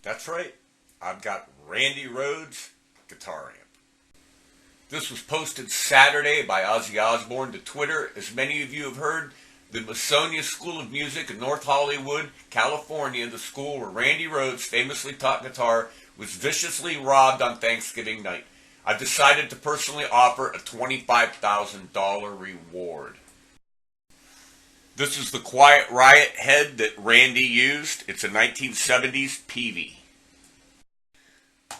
That's right. I've got Randy Rhoads guitar amp. This was posted Saturday by Ozzy Osbourne to Twitter. As many of you have heard, the Masonia School of Music in North Hollywood, California, the school where Randy Rhoads famously taught guitar, was viciously robbed on Thanksgiving night. I've decided to personally offer a $25,000 reward. This is the Quiet Riot head that Randy used. It's a 1970s Peavey.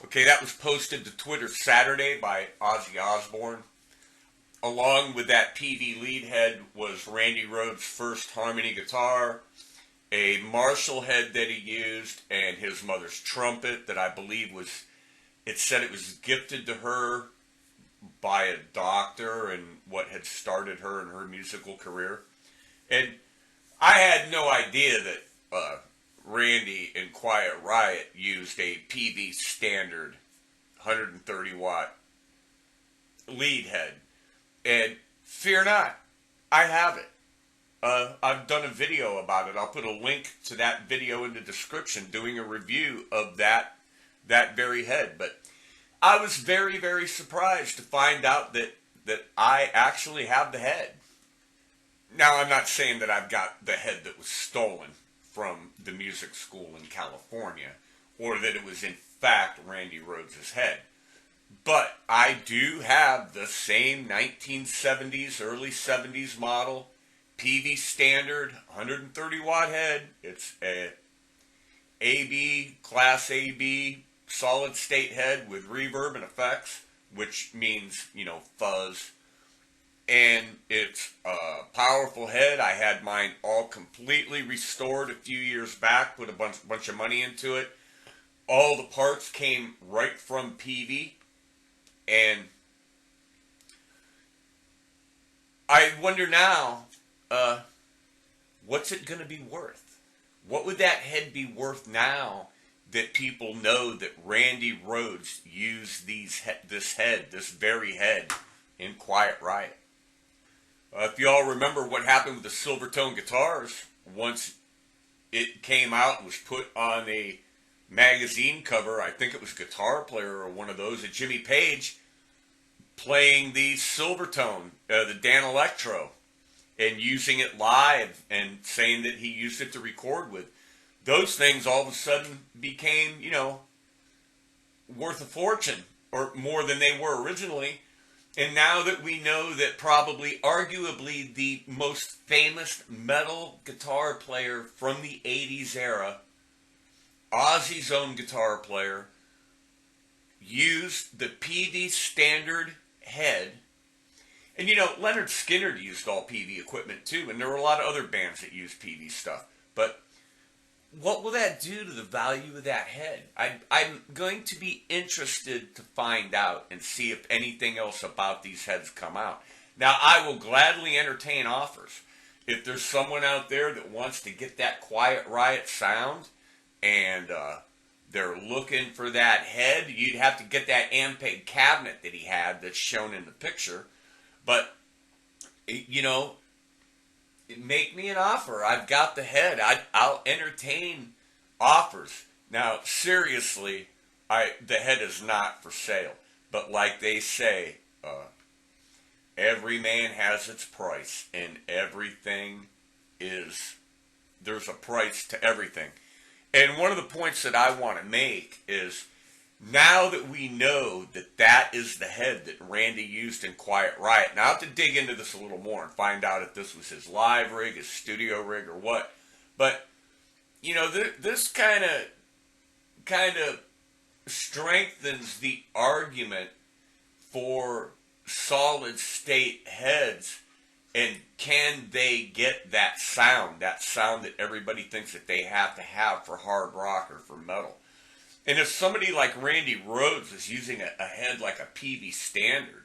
Okay, that was posted to Twitter Saturday by Ozzy Osbourne. Along with that Peavey lead head was Randy Rhoads' first harmony guitar, a Marshall head that he used, and his mother's trumpet that I believe it said it was gifted to her by a doctor and what had started her in her musical career. And I had no idea that Randy and Quiet Riot used a Peavey Standard 130 watt lead head. And fear not, I have it. I've done a video about it. I'll put a link to that video in the description doing a review of that very head. But I was very, very surprised to find out that I actually have the head. Now, I'm not saying that I've got the head that was stolen from the music school in California, or that it was in fact Randy Rhoads' head. But I do have the same 1970s, early 70s model, Peavey Standard, 130 watt head. It's a AB, Class AB, solid state head with reverb and effects, which means, fuzz. And it's a powerful head. I had mine all completely restored a few years back, put a bunch of money into it. All the parts came right from Peavey. And I wonder now, what's it going to be worth? What would that head be worth now that people know that Randy Rhoads used this very head in Quiet Riot? If you all remember what happened with the Silvertone guitars, once it came out and was put on a magazine cover, I think it was Guitar Player or one of those, at Jimmy Page playing the Silvertone, the Dan Electro, and using it live and saying that he used it to record with. Those things all of a sudden became, worth a fortune, or more than they were originally. And now that we know that probably, arguably, the most famous metal guitar player from the 80s era, Ozzy's own guitar player, used the Peavey Standard head. And Leonard Skinner used all Peavey equipment too, and there were a lot of other bands that used Peavey stuff. But what will that do to the value of that head? I'm going to be interested to find out and see if anything else about these heads come out. Now, I will gladly entertain offers. If there's someone out there that wants to get that Quiet Riot sound and they're looking for that head, you'd have to get that Ampeg cabinet that he had that's shown in the picture. But, make me an offer. I've got the head. I'll entertain offers. Now, seriously, the head is not for sale. But like they say, every man has its price, and there's a price to everything. And one of the points that I want to make is, now that we know that is the head that Randy used in Quiet Riot, now I have to dig into this a little more and find out if this was his live rig, his studio rig, or what. But, this kind of strengthens the argument for solid state heads, and can they get that sound that everybody thinks that they have to have for hard rock or for metal. And if somebody like Randy Rhoads is using a head like a Peavey Standard,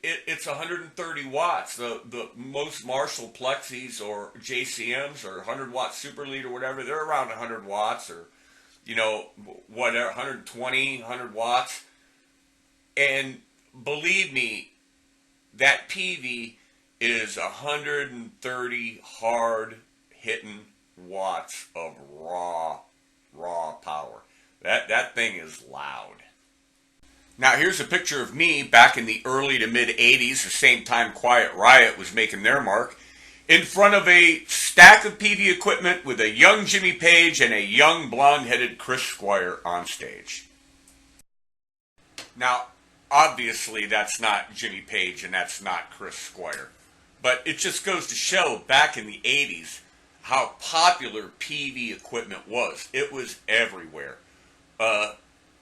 it's 130 watts. The most Marshall Plexis or JCMs or 100 watt Super Lead or whatever, they're around 100 watts or, whatever, 120, 100 watts. And believe me, that Peavey is 130 hard hitting watts of raw raw power. That thing is loud. Now here's a picture of me back in the early to mid 80s, the same time Quiet Riot was making their mark, in front of a stack of Peavey equipment with a young Jimmy Page and a young blonde-headed Chris Squire on stage. Now, obviously that's not Jimmy Page and that's not Chris Squire, but it just goes to show back in the 80s how popular Peavey equipment was. It was everywhere.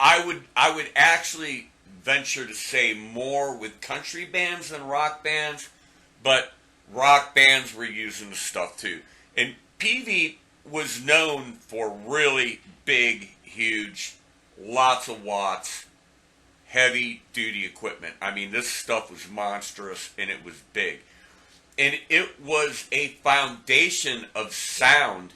I would actually venture to say more with country bands than rock bands, but rock bands were using the stuff too. And Peavey was known for really big, huge, lots of watts, heavy duty equipment. I mean, this stuff was monstrous and it was big. And it was a foundation of sound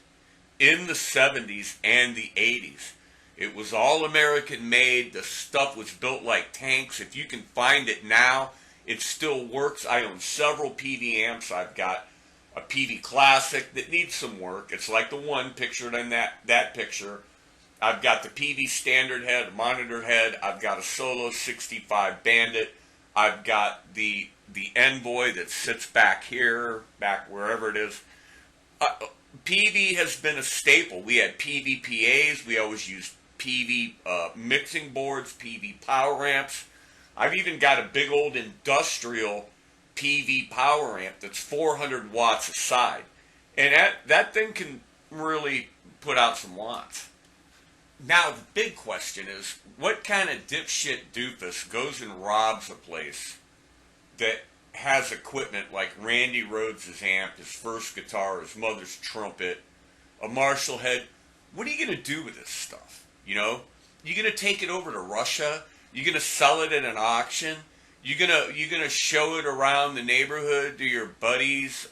in the 70s and the 80s. It was all American made. The stuff was built like tanks. If you can find it now, it still works. I own several Peavey amps. I've got a Peavey Classic that needs some work. It's like the one pictured in that picture. I've got the Peavey Standard head, monitor head. I've got a Solo 65 Bandit. I've got the Envoy that sits back here, back wherever it is. Peavey has been a staple. We had Peavey PAs. We always used Peavey mixing boards, Peavey power amps. I've even got a big old industrial Peavey power amp that's 400 watts a side. And that thing can really put out some watts. Now, the big question is, what kind of dipshit doofus goes and robs a place that has equipment like Randy Rhoads' amp, his first guitar, his mother's trumpet, a Marshall head? What are you going to do with this stuff? You know? You going to take it over to Russia? You going to sell it at an auction? You gonna show it around the neighborhood to your buddies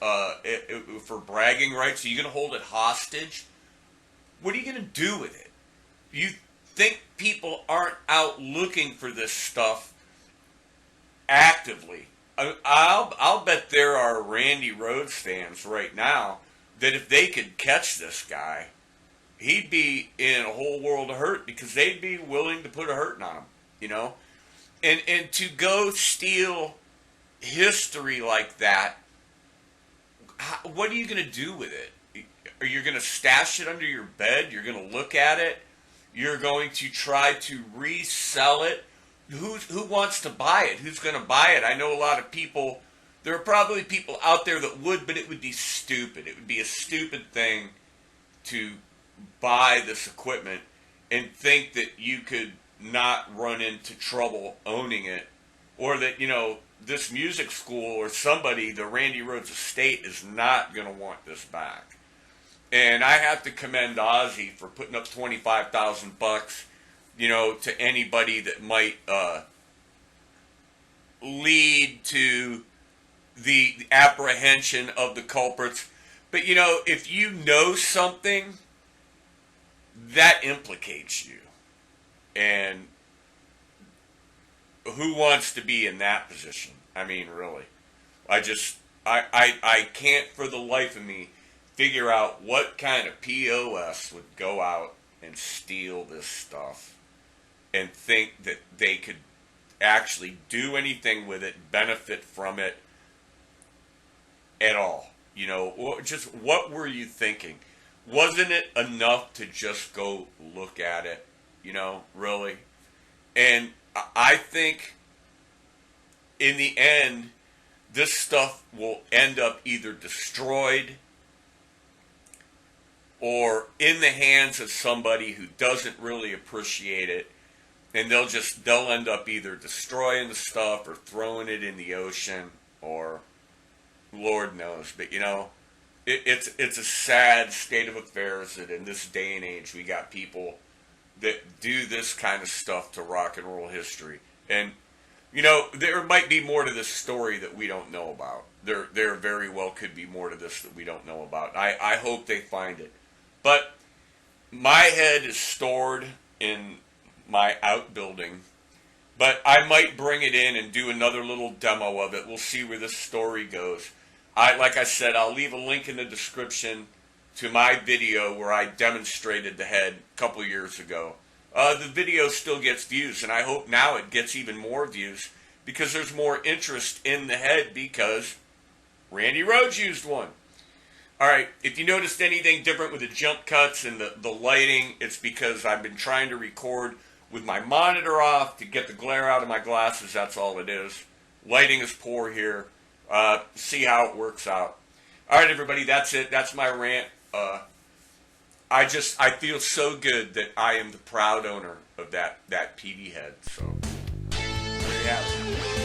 for bragging rights? Are you going to hold it hostage? What are you going to do with it? You think people aren't out looking for this stuff actively? I'll bet there are Randy Rhoads fans right now that if they could catch this guy, he'd be in a whole world of hurt because they'd be willing to put a hurting on him, you know? And to go steal history like that, what are you going to do with it? Are you going to stash it under your bed? You're going to look at it? You're going to try to resell it? Who wants to buy it? Who's going to buy it? I know a lot of people. There are probably people out there that would, but it would be stupid. It would be a stupid thing to buy this equipment and think that you could not run into trouble owning it, or that, you know, this music school or somebody, the Randy Rhoads estate, is not going to want this back. And I have to commend Ozzy for putting up $25,000, you know, to anybody that might lead to the apprehension of the culprits. But, you know, if you know something, that implicates you. And who wants to be in that position? I mean, really. I can't for the life of me figure out what kind of POS would go out and steal this stuff and think that they could actually do anything with it, benefit from it at all. You know, just what were you thinking? Wasn't it enough to just go look at it? You know, really? And I think in the end, this stuff will end up either destroyed or in the hands of somebody who doesn't really appreciate it, and they'll end up either destroying the stuff or throwing it in the ocean, or Lord knows. But you know, it's a sad state of affairs that in this day and age we got people that do this kind of stuff to rock and roll history. And you know, there might be more to this story that we don't know about. There very well could be more to this that we don't know about. I hope they find it. But my head is stored in my outbuilding. But I might bring it in and do another little demo of it. We'll see where this story goes. Like I said, I'll leave a link in the description to my video where I demonstrated the head a couple years ago. The video still gets views, and I hope now it gets even more views because there's more interest in the head because Randy Rhoads used one. Alright, if you noticed anything different with the jump cuts and the lighting, it's because I've been trying to record with my monitor off to get the glare out of my glasses. That's all it is. Lighting is poor here. See how it works out. Alright, everybody, that's it. That's my rant. I feel so good that I am the proud owner of that Peavey head. So, there you have it.